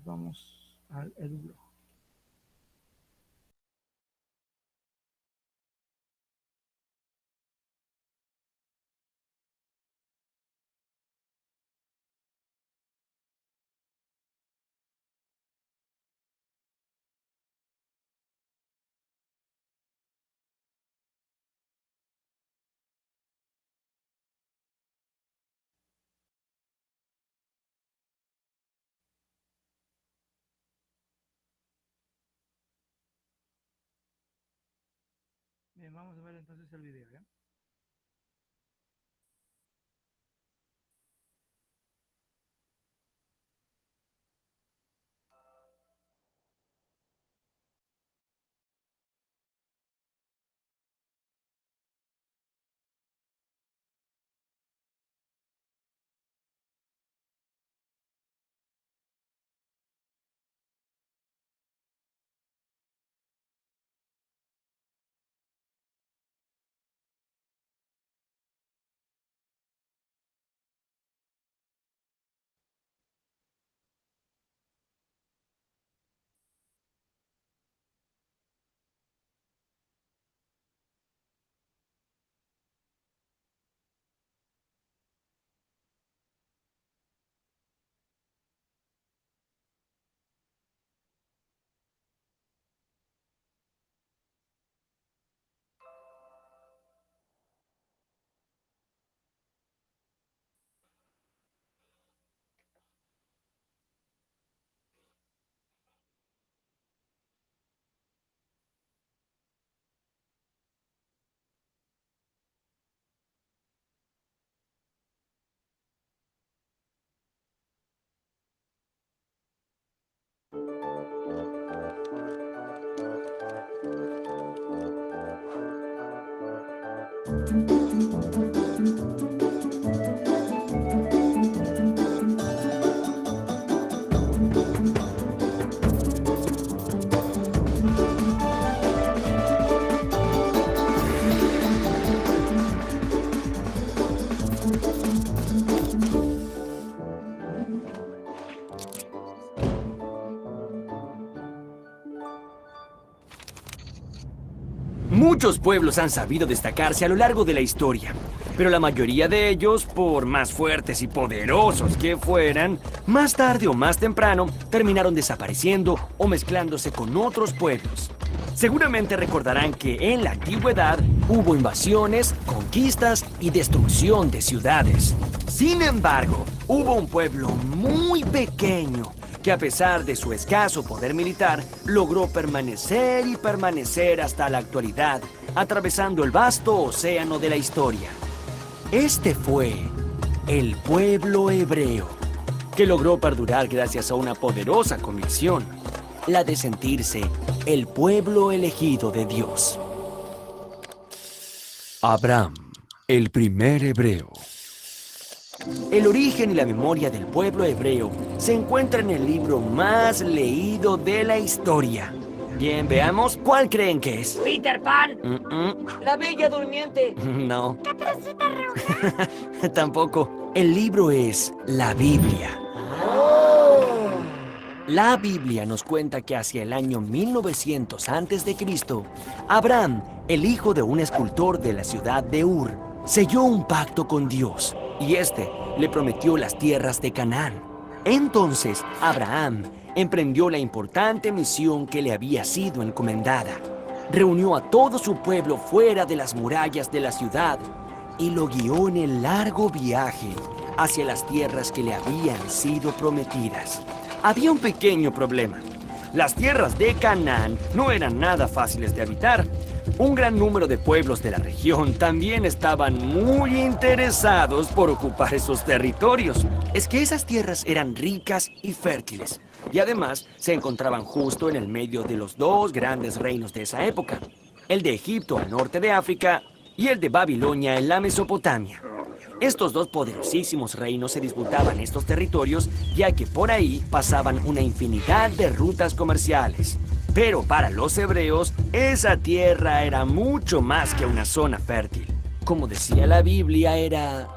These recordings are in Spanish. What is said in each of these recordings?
Entonces vamos al EduBlog. Bien, vamos a ver entonces el video, ¿ya? Muchos pueblos han sabido destacarse a lo largo de la historia, pero la mayoría de ellos, por más fuertes y poderosos que fueran, más tarde o más temprano terminaron desapareciendo o mezclándose con otros pueblos. Seguramente recordarán que en la antigüedad hubo invasiones, conquistas y destrucción de ciudades. Sin embargo, hubo un pueblo muy pequeño que a pesar de su escaso poder militar, logró permanecer y permanecer hasta la actualidad, atravesando el vasto océano de la historia. Este fue el pueblo hebreo, que logró perdurar gracias a una poderosa convicción, la de sentirse el pueblo elegido de Dios. Abraham, el primer hebreo. El origen y la memoria del pueblo hebreo se encuentra en el libro más leído de la historia. Bien, veamos, ¿cuál creen que es? Peter Pan. La Bella Durmiente. No. Tampoco. El libro es la Biblia. La Biblia nos cuenta que hacia el año 1900 a.C., Abraham, el hijo de un escultor de la ciudad de Ur, selló un pacto con Dios y este le prometió las tierras de Canaán. Entonces, Abraham emprendió la importante misión que le había sido encomendada. Reunió a todo su pueblo fuera de las murallas de la ciudad y lo guió en el largo viaje hacia las tierras que le habían sido prometidas. Había un pequeño problema. Las tierras de Canaán no eran nada fáciles de habitar. Un gran número de pueblos de la región también estaban muy interesados por ocupar esos territorios. Es que esas tierras eran ricas y fértiles, y además se encontraban justo en el medio de los dos grandes reinos de esa época, el de Egipto al norte de África y el de Babilonia en la Mesopotamia. Estos dos poderosísimos reinos se disputaban estos territorios, ya que por ahí pasaban una infinidad de rutas comerciales. Pero para los hebreos, esa tierra era mucho más que una zona fértil. Como decía la Biblia, era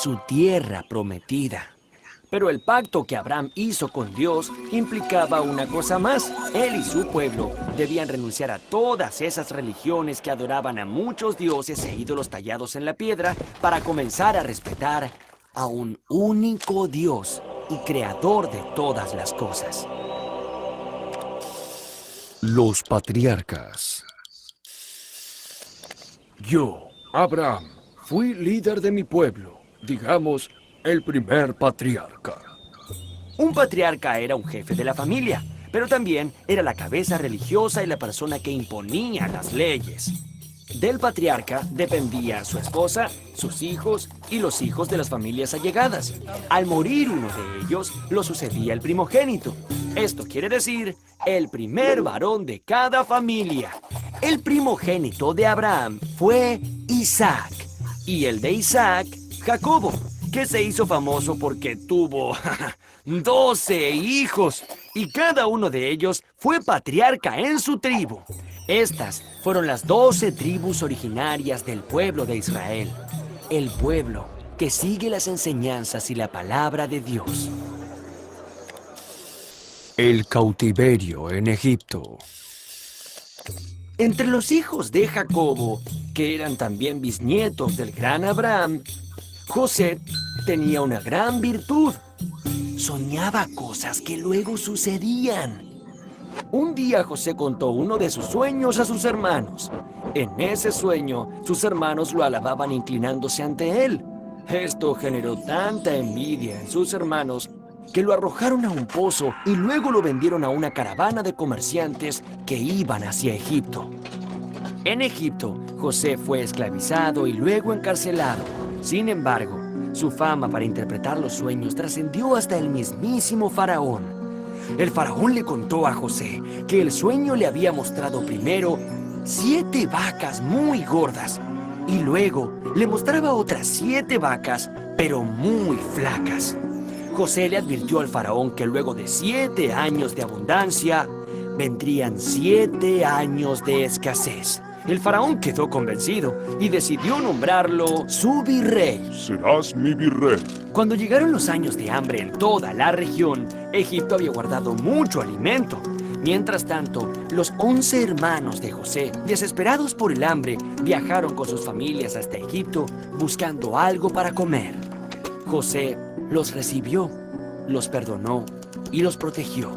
su tierra prometida. Pero el pacto que Abraham hizo con Dios implicaba una cosa más. Él y su pueblo debían renunciar a todas esas religiones que adoraban a muchos dioses e ídolos tallados en la piedra para comenzar a respetar a un único Dios y creador de todas las cosas. Los patriarcas. Yo, Abraham, fui líder de mi pueblo, digamos, el primer patriarca. Un patriarca era un jefe de la familia, pero también era la cabeza religiosa y la persona que imponía las leyes. Del patriarca dependía su esposa, sus hijos y los hijos de las familias allegadas. Al morir uno de ellos, lo sucedía el primogénito. Esto quiere decir el primer varón de cada familia. El primogénito de Abraham fue Isaac, y el de Isaac, Jacobo, que se hizo famoso porque tuvo 12 hijos, y cada uno de ellos fue patriarca en su tribu. Estas fueron las 12 tribus originarias del pueblo de Israel, el pueblo que sigue las enseñanzas y la palabra de Dios. El cautiverio en Egipto. Entre los hijos de Jacobo, que eran también bisnietos del gran Abraham, José tenía una gran virtud. Soñaba cosas que luego sucedían. Un día José contó uno de sus sueños a sus hermanos. En ese sueño, sus hermanos lo alababan inclinándose ante él. Esto generó tanta envidia en sus hermanos que lo arrojaron a un pozo y luego lo vendieron a una caravana de comerciantes que iban hacia Egipto. En Egipto, José fue esclavizado y luego encarcelado. Sin embargo, su fama para interpretar los sueños trascendió hasta el mismísimo faraón. El faraón le contó a José que el sueño le había mostrado primero 7 vacas muy gordas y luego le mostraba otras 7 vacas, pero muy flacas. José le advirtió al faraón que luego de 7 años de abundancia, vendrían 7 años de escasez. El faraón quedó convencido y decidió nombrarlo su virrey. Serás mi virrey. Cuando llegaron los años de hambre en toda la región, Egipto había guardado mucho alimento. Mientras tanto, los 11 hermanos de José, desesperados por el hambre, viajaron con sus familias hasta Egipto buscando algo para comer. José los recibió, los perdonó y los protegió.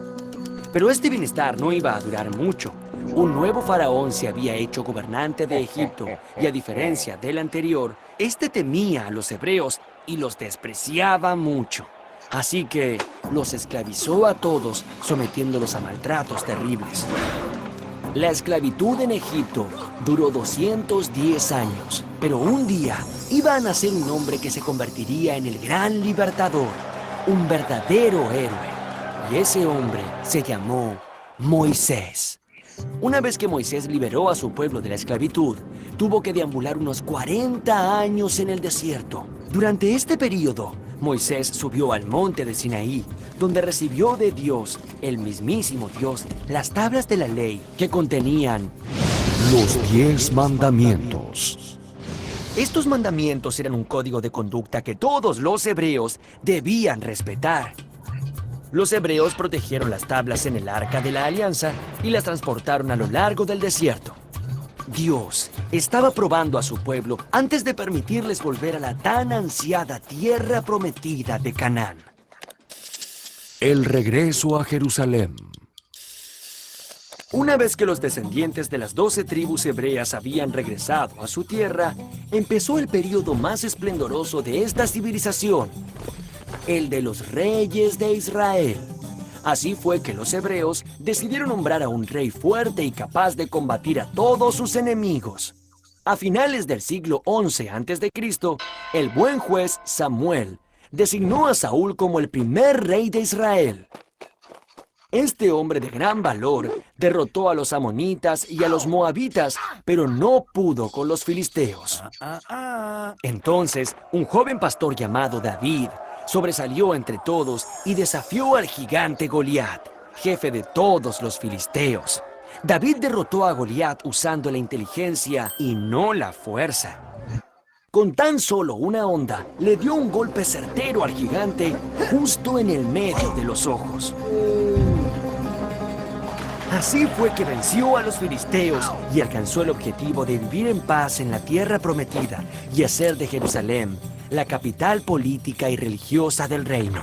Pero este bienestar no iba a durar mucho. Un nuevo faraón se había hecho gobernante de Egipto y a diferencia del anterior, este temía a los hebreos y los despreciaba mucho. Así que los esclavizó a todos, sometiéndolos a maltratos terribles. La esclavitud en Egipto duró 210 años, pero un día iba a nacer un hombre que se convertiría en el gran libertador, un verdadero héroe. Y ese hombre se llamó Moisés. Una vez que Moisés liberó a su pueblo de la esclavitud, tuvo que deambular unos 40 años en el desierto. Durante este periodo, Moisés subió al monte de Sinaí, donde recibió de Dios, el mismísimo Dios, las tablas de la ley que contenían Los 10 mandamientos. Estos mandamientos eran un código de conducta que todos los hebreos debían respetar. Los hebreos protegieron las tablas en el Arca de la Alianza y las transportaron a lo largo del desierto. Dios estaba probando a su pueblo antes de permitirles volver a la tan ansiada tierra prometida de Canaán. El regreso a Jerusalén. Una vez que los descendientes de las 12 tribus hebreas habían regresado a su tierra, empezó el período más esplendoroso de esta civilización, el de los reyes de Israel. Así fue que los hebreos decidieron nombrar a un rey fuerte y capaz de combatir a todos sus enemigos. A finales del siglo XI a.C., el buen juez Samuel designó a Saúl como el primer rey de Israel. Este hombre de gran valor derrotó a los amonitas y a los moabitas, pero no pudo con los filisteos. Entonces, un joven pastor llamado David sobresalió entre todos y desafió al gigante Goliat, jefe de todos los filisteos. David derrotó a Goliat usando la inteligencia y no la fuerza. Con tan solo una onda, le dio un golpe certero al gigante justo en el medio de los ojos. Así fue que venció a los filisteos y alcanzó el objetivo de vivir en paz en la tierra prometida y hacer de Jerusalén la capital política y religiosa del reino.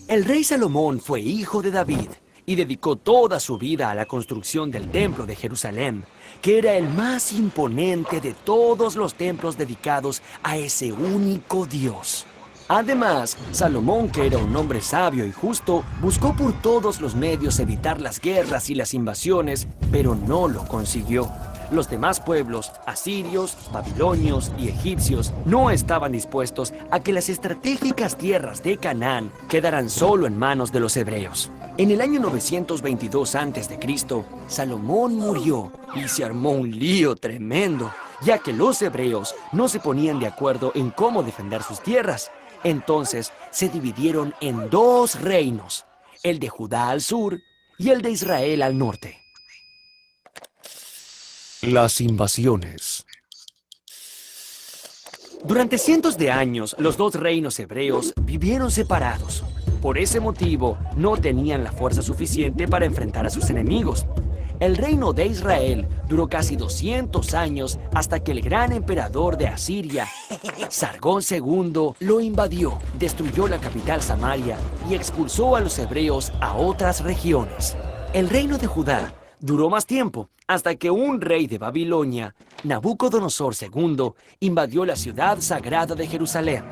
El rey Salomón fue hijo de David y dedicó toda su vida a la construcción del templo de Jerusalén, que era el más imponente de todos los templos dedicados a ese único Dios. Además, Salomón, que era un hombre sabio y justo, buscó por todos los medios evitar las guerras y las invasiones, pero no lo consiguió. Los demás pueblos, asirios, babilonios y egipcios, no estaban dispuestos a que las estratégicas tierras de Canaán quedaran solo en manos de los hebreos. En el año 922 a.C., Salomón murió y se armó un lío tremendo, ya que los hebreos no se ponían de acuerdo en cómo defender sus tierras. Entonces se dividieron en dos reinos, el de Judá al sur y el de Israel al norte. Las invasiones. Durante cientos de años, los dos reinos hebreos vivieron separados. Por ese motivo, no tenían la fuerza suficiente para enfrentar a sus enemigos. El reino de Israel duró casi 200 años hasta que el gran emperador de Asiria, Sargón II, lo invadió, destruyó la capital Samaria y expulsó a los hebreos a otras regiones. El reino de Judá duró más tiempo, hasta que un rey de Babilonia, Nabucodonosor II, invadió la ciudad sagrada de Jerusalén.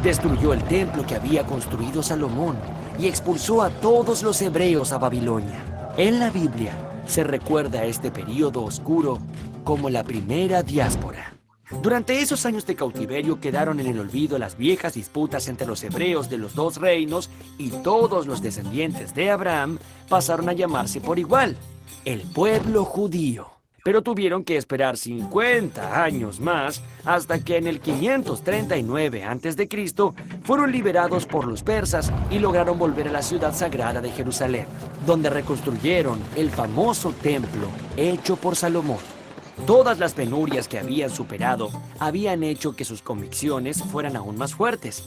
Destruyó el templo que había construido Salomón y expulsó a todos los hebreos a Babilonia. En la Biblia se recuerda a este período oscuro como la primera diáspora. Durante esos años de cautiverio quedaron en el olvido las viejas disputas entre los hebreos de los dos reinos y todos los descendientes de Abraham pasaron a llamarse por igual, el pueblo judío. Pero tuvieron que esperar 50 años más hasta que en el 539 a.C. fueron liberados por los persas y lograron volver a la ciudad sagrada de Jerusalén, donde reconstruyeron el famoso templo hecho por Salomón. Todas las penurias que habían superado habían hecho que sus convicciones fueran aún más fuertes.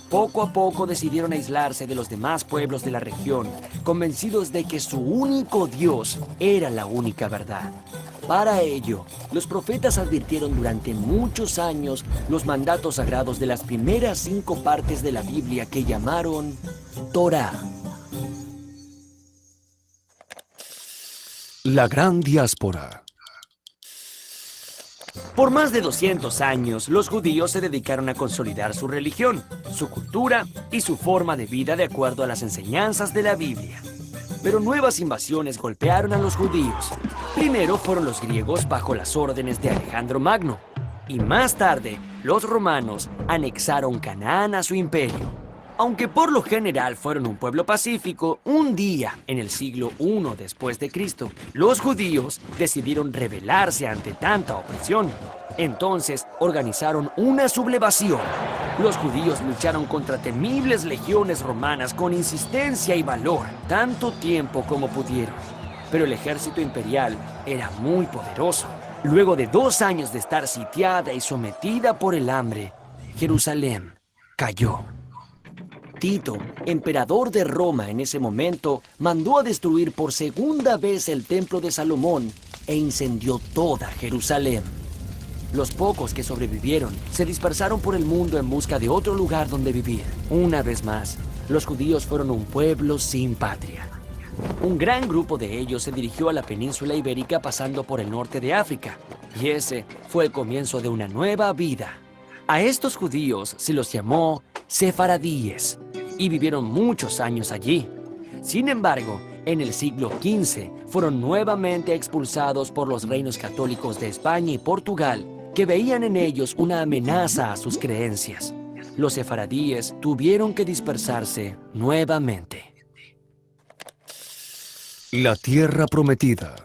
Poco a poco decidieron aislarse de los demás pueblos de la región, convencidos de que su único Dios era la única verdad. Para ello, los profetas advirtieron durante muchos años los mandatos sagrados de las primeras 5 partes de la Biblia que llamaron Torá. La gran diáspora. Por más de 200 años, los judíos se dedicaron a consolidar su religión, su cultura y su forma de vida de acuerdo a las enseñanzas de la Biblia. Pero nuevas invasiones golpearon a los judíos. Primero fueron los griegos bajo las órdenes de Alejandro Magno, y más tarde los romanos anexaron Canaán a su imperio. Aunque por lo general fueron un pueblo pacífico, un día, en el siglo I después de Cristo, los judíos decidieron rebelarse ante tanta opresión. Entonces organizaron una sublevación. Los judíos lucharon contra temibles legiones romanas con insistencia y valor, tanto tiempo como pudieron. Pero el ejército imperial era muy poderoso. Luego de 2 años de estar sitiada y sometida por el hambre, Jerusalén cayó. Tito, emperador de Roma en ese momento, mandó a destruir por segunda vez el templo de Salomón e incendió toda Jerusalén. Los pocos que sobrevivieron se dispersaron por el mundo en busca de otro lugar donde vivir. Una vez más, los judíos fueron un pueblo sin patria. Un gran grupo de ellos se dirigió a la península ibérica pasando por el norte de África, y ese fue el comienzo de una nueva vida. A estos judíos se los llamó sefaradíes y vivieron muchos años allí. Sin embargo, en el siglo XV fueron nuevamente expulsados por los reinos católicos de España y Portugal, que veían en ellos una amenaza a sus creencias. Los sefaradíes tuvieron que dispersarse nuevamente. La tierra prometida.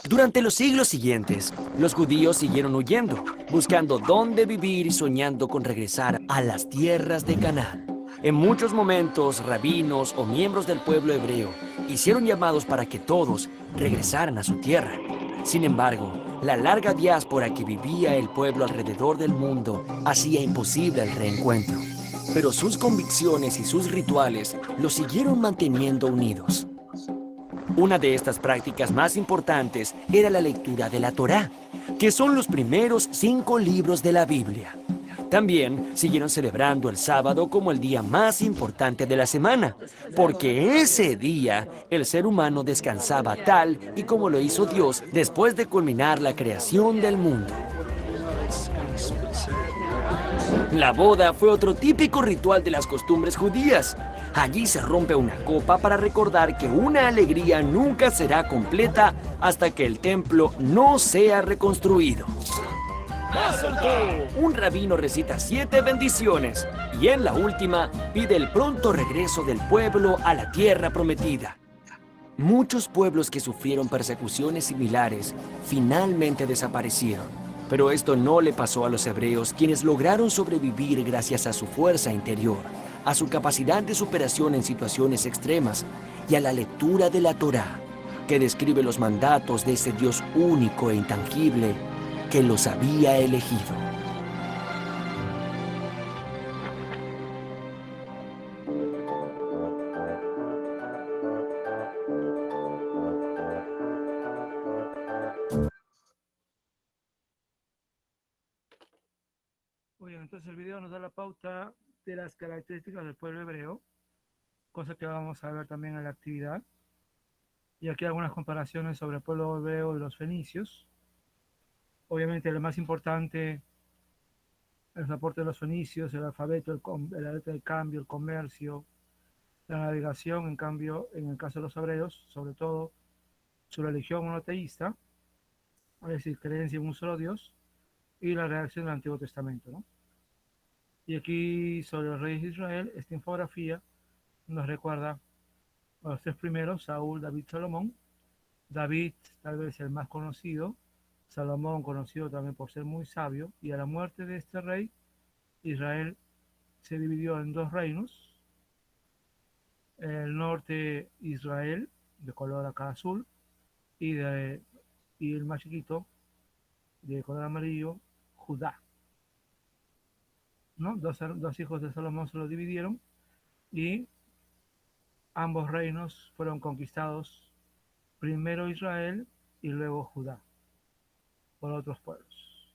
Durante los siglos siguientes, los judíos siguieron huyendo, buscando dónde vivir y soñando con regresar a las tierras de Canaán. En muchos momentos, rabinos o miembros del pueblo hebreo hicieron llamados para que todos regresaran a su tierra. Sin embargo, La larga diáspora que vivía el pueblo alrededor del mundo hacía imposible el reencuentro, pero sus convicciones y sus rituales los siguieron manteniendo unidos. Una de estas prácticas más importantes era la lectura de la Torá, que son los primeros 5 libros de la Biblia. También siguieron celebrando el sábado como el día más importante de la semana, porque ese día el ser humano descansaba tal y como lo hizo Dios después de culminar la creación del mundo. La boda fue otro típico ritual de las costumbres judías. Allí se rompe una copa para recordar que una alegría nunca será completa hasta que el templo no sea reconstruido. Un rabino recita 7 bendiciones y en la última pide el pronto regreso del pueblo a la tierra prometida. Muchos pueblos que sufrieron persecuciones similares finalmente desaparecieron, pero esto no le pasó a los hebreos, quienes lograron sobrevivir gracias a su fuerza interior, a su capacidad de superación en situaciones extremas y a la lectura de la Torá, que describe los mandatos de ese Dios único e intangible que los había elegido. Muy bien, entonces el video nos da la pauta de las características del pueblo hebreo, cosa que vamos a ver también en la actividad. Y aquí algunas comparaciones sobre el pueblo hebreo y los fenicios. Obviamente lo más importante, el aporte de los fenicios, el alfabeto, la letra de cambio, el comercio, la navegación. En cambio, en el caso de los hebreos, sobre todo su religión monoteísta, es decir, creencia en un solo Dios, y la redacción del Antiguo Testamento, ¿no? Y aquí sobre los reyes de Israel, esta infografía nos recuerda a los 3 primeros: Saúl, David, Salomón. David, tal vez el más conocido; Salomón, conocido también por ser muy sabio. Y a la muerte de este rey, Israel se dividió en 2 reinos: el norte, Israel, de color acá azul, y el más chiquito, de color amarillo, Judá, ¿no? Dos hijos de Salomón se lo dividieron, y ambos reinos fueron conquistados, primero Israel y luego Judá, por otros pueblos.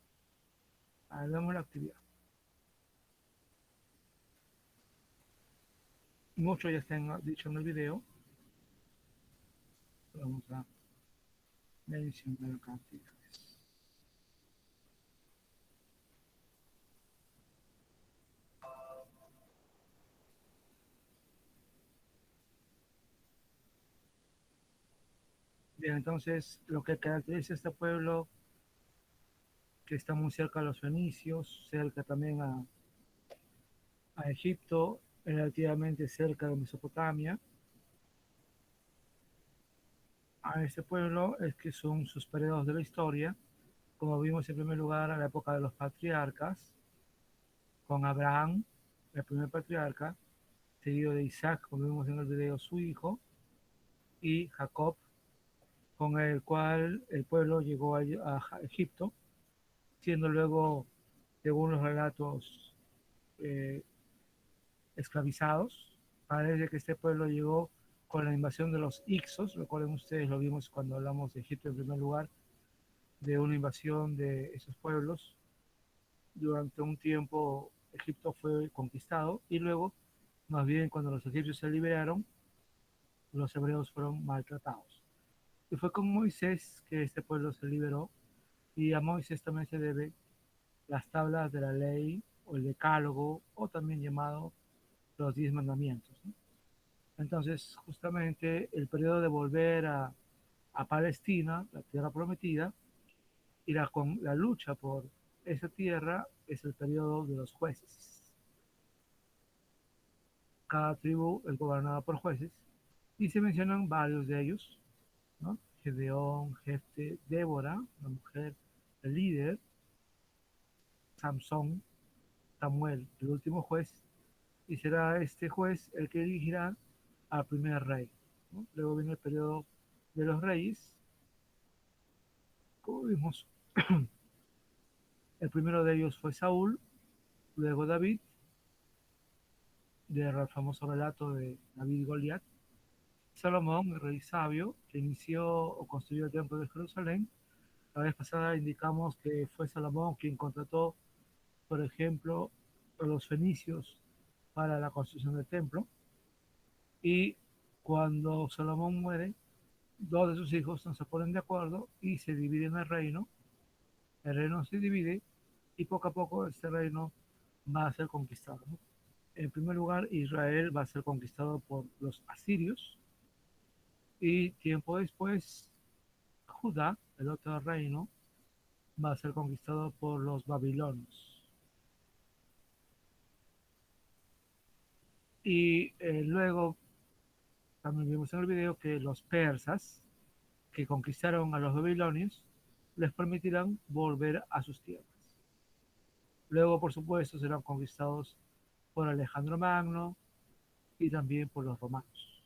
Ahí vemos la actividad. Mucho ya está dicho en el video. Vamos a mencionar acá actividades. Bien, entonces lo que caracteriza a este pueblo, que está muy cerca a los fenicios, cerca también a Egipto, relativamente cerca de Mesopotamia, a este pueblo, es que son sus periodos de la historia, como vimos en primer lugar a la época de los patriarcas, con Abraham, el primer patriarca, seguido de Isaac, como vimos en el video, su hijo, y Jacob, con el cual el pueblo llegó a Egipto, siendo luego, según los relatos, eh, esclavizados. Parece que este pueblo llegó con la invasión de los Ixos. Recuerden ustedes, lo vimos cuando hablamos de Egipto en primer lugar, de una invasión de esos pueblos. Durante un tiempo Egipto fue conquistado, y luego, más bien cuando los egipcios se liberaron, los hebreos fueron maltratados. Y fue con Moisés que este pueblo se liberó, y a Moisés también se debe las tablas de la ley, o el decálogo, o también llamado los 10 mandamientos, ¿no? Entonces, justamente el periodo de volver a Palestina, la tierra prometida, y la lucha por esa tierra, es el periodo de los jueces. Cada tribu es gobernada por jueces, y se mencionan varios de ellos, ¿no? Gedeón, Jefte, Débora, la mujer, el líder, Samson, Samuel, el último juez, y será este juez el que elegirá al primer rey, ¿no? Luego viene el periodo de los reyes, como vimos El primero de ellos fue Saúl, luego David, del famoso relato de David y Goliat, Salomón, el rey sabio, que inició o construyó el templo de Jerusalén. La vez pasada indicamos que fue Salomón quien contrató, por ejemplo, a los fenicios para la construcción del templo. Y cuando Salomón muere, dos de sus hijos no se ponen de acuerdo y se dividen el reino. El reino se divide y poco a poco este reino va a ser conquistado, ¿no? En primer lugar, Israel va a ser conquistado por los asirios y tiempo después, Judá, el otro reino, va a ser conquistado por los babilonios. Y luego también vimos en el video que los persas que conquistaron a los babilonios les permitirán volver a sus tierras. Luego, por supuesto, serán conquistados por Alejandro Magno y también por los romanos.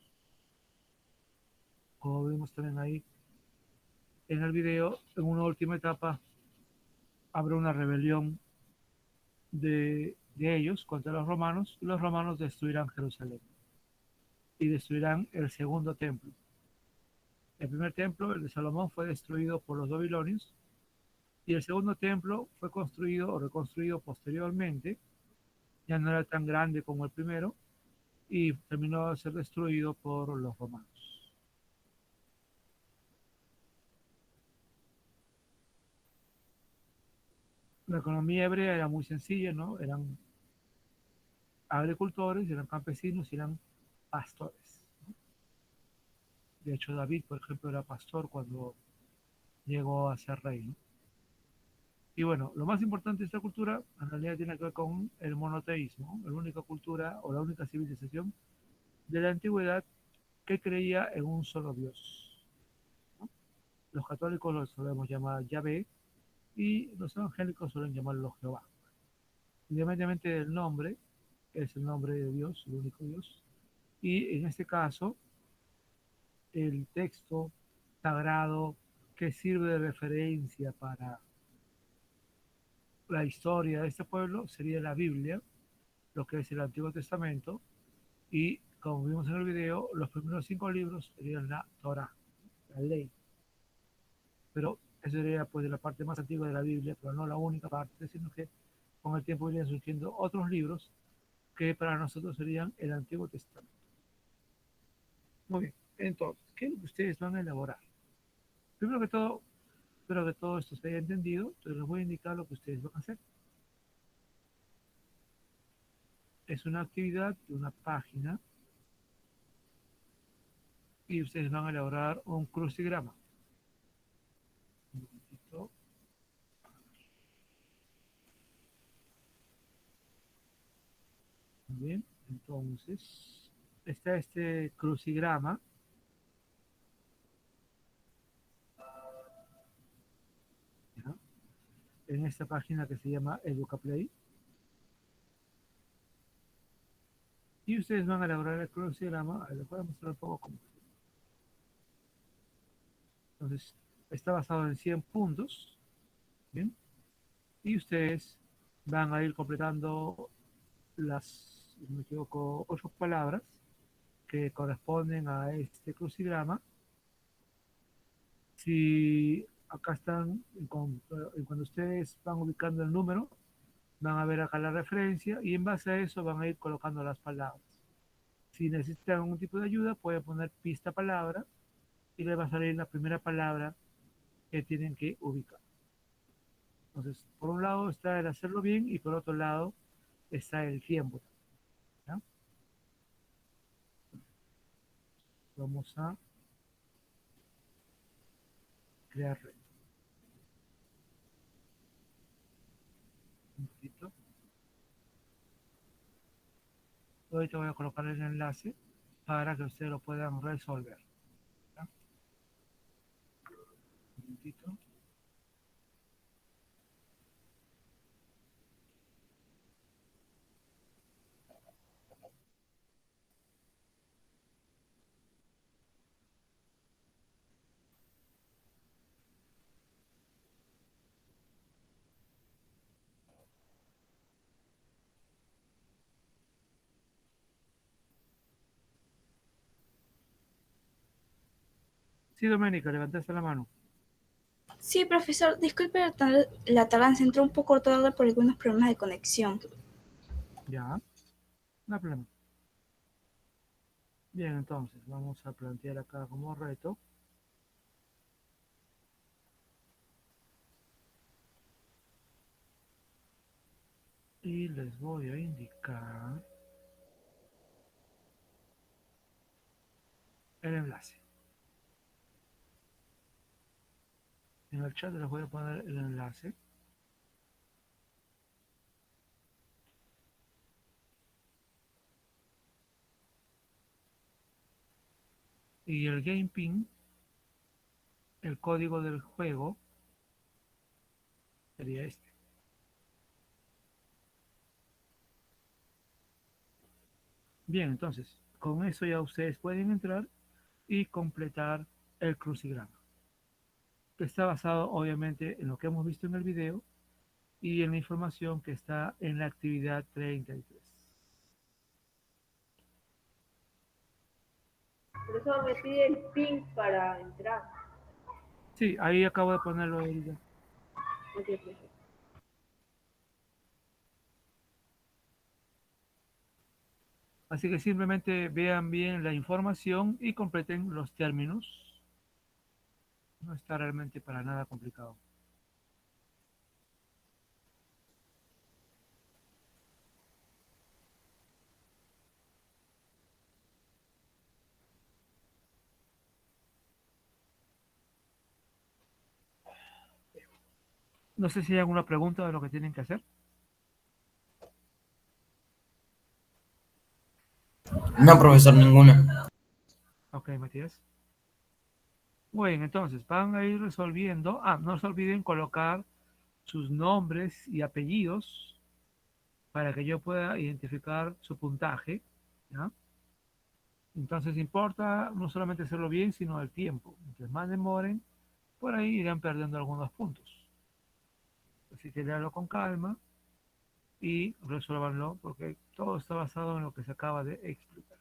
Como vimos también ahí en el video, en una última etapa habrá una rebelión de ellos contra los romanos y los romanos destruirán Jerusalén y destruirán el segundo templo. El primer templo, el de Salomón, fue destruido por los babilonios y el segundo templo fue construido o reconstruido posteriormente. Ya no era tan grande como el primero y terminó de ser destruido por los romanos. La economía hebrea era muy sencilla, ¿no? Eran agricultores, eran campesinos y eran pastores. De hecho, David, por ejemplo, era pastor cuando llegó a ser rey, ¿no? Y bueno, lo más importante de esta cultura en realidad tiene que ver con el monoteísmo, la única cultura o la única civilización de la antigüedad que creía en un solo Dios, ¿no? Los católicos lo solemos llamar Yahvé y los evangélicos suelen llamarlo Jehová. Independientemente del nombre, es el nombre de Dios, el único Dios, y en este caso, el texto sagrado que sirve de referencia para la historia de este pueblo sería la Biblia, lo que es el Antiguo Testamento, y como vimos en el video, los primeros 5 libros serían la Torah, la ley. Pero eso sería pues de la parte más antigua de la Biblia, pero no la única parte, sino que con el tiempo irían surgiendo otros libros que para nosotros serían el Antiguo Testamento. Muy bien, entonces, ¿qué es lo que ustedes van a elaborar? Primero que todo, espero que todo esto se haya entendido, entonces les voy a indicar lo que ustedes van a hacer. Es una actividad de una página y ustedes van a elaborar un crucigrama. Un momentito. Muy bien, entonces está este crucigrama. ¿Ya? En esta página que se llama EducaPlay. Y ustedes van a elaborar el crucigrama. Les voy a mostrar un poco cómo. Entonces, está basado en 100 puntos. ¿Bien? Y ustedes van a ir completando las, si no me equivoco, 8 palabras que corresponden a este crucigrama. Si acá están, cuando ustedes van ubicando el número, van a ver acá la referencia y en base a eso van a ir colocando las palabras. Si necesitan algún tipo de ayuda, pueden poner pista palabra y les va a salir la primera palabra que tienen que ubicar. Entonces, por un lado está el hacerlo bien y por otro lado está el tiempo. ¿Ya? Vamos a crear reto. Un poquito. Ahorita voy a colocar el enlace para que ustedes lo puedan resolver. ¿Ya? Un momentito. Sí, Doménica, levantaste la mano. Sí, profesor, disculpe la tardanza, entró un poco tarde por algunos problemas de conexión. Ya, no hay problema. Bien, entonces, vamos a plantear acá como reto. Y les voy a indicar el enlace. En el chat les voy a poner el enlace. Y el game pin, el código del juego, sería este. Bien, entonces, con eso ya ustedes pueden entrar y completar el crucigrama, que está basado obviamente en lo que hemos visto en el video y en la información que está en la actividad 33. Profesor, me pide el PIN para entrar. Sí, ahí acabo de ponerlo ahí ya. Ok, profesor. Así que simplemente vean bien la información y completen los términos. No está realmente para nada complicado. No sé si hay alguna pregunta de lo que tienen que hacer. No, profesor, ninguna. Ok, Matías. Muy bien, entonces van a ir resolviendo. Ah, no se olviden colocar sus nombres y apellidos para que yo pueda identificar su puntaje. ¿Ya? Entonces importa no solamente hacerlo bien, sino el tiempo. Mientras más demoren, por ahí irán perdiendo algunos puntos. Así que léalo con calma y resuélvanlo porque todo está basado en lo que se acaba de explicar.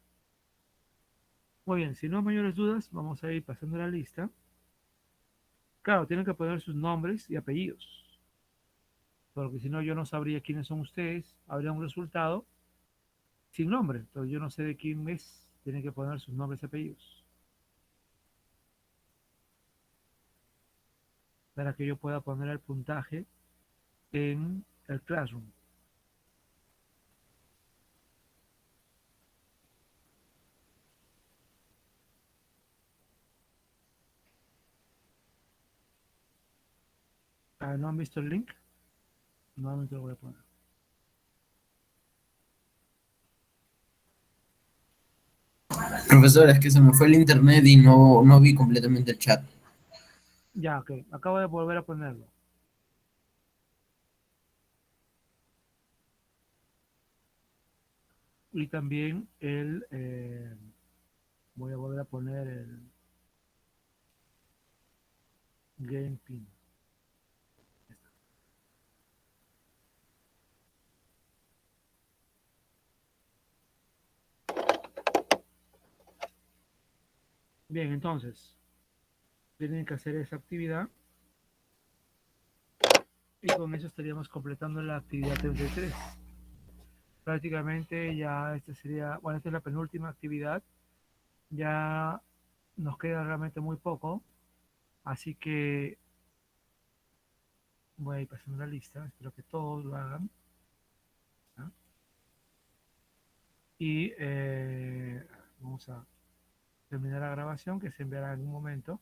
Muy bien, si no hay mayores dudas, vamos a ir pasando la lista. Claro, tienen que poner sus nombres y apellidos, porque si no yo no sabría quiénes son ustedes, habría un resultado sin nombre, entonces yo no sé de quién es, tienen que poner sus nombres y apellidos para que yo pueda poner el puntaje en el Classroom. Ah, ¿no han visto el link? Nuevamente lo voy a poner. Profesor, es que se me fue el internet y no vi completamente el chat. Ya, ok, acabo de volver a ponerlo. Y también voy a volver a poner el Game Pin. Bien, entonces, tienen que hacer esa actividad y con eso estaríamos completando la actividad 33. Prácticamente ya esta sería, bueno, esta es la penúltima actividad, ya nos queda realmente muy poco, así que voy a ir pasando la lista, espero que todos lo hagan. ¿Ah? Y vamos a terminar la grabación que se enviará en un momento.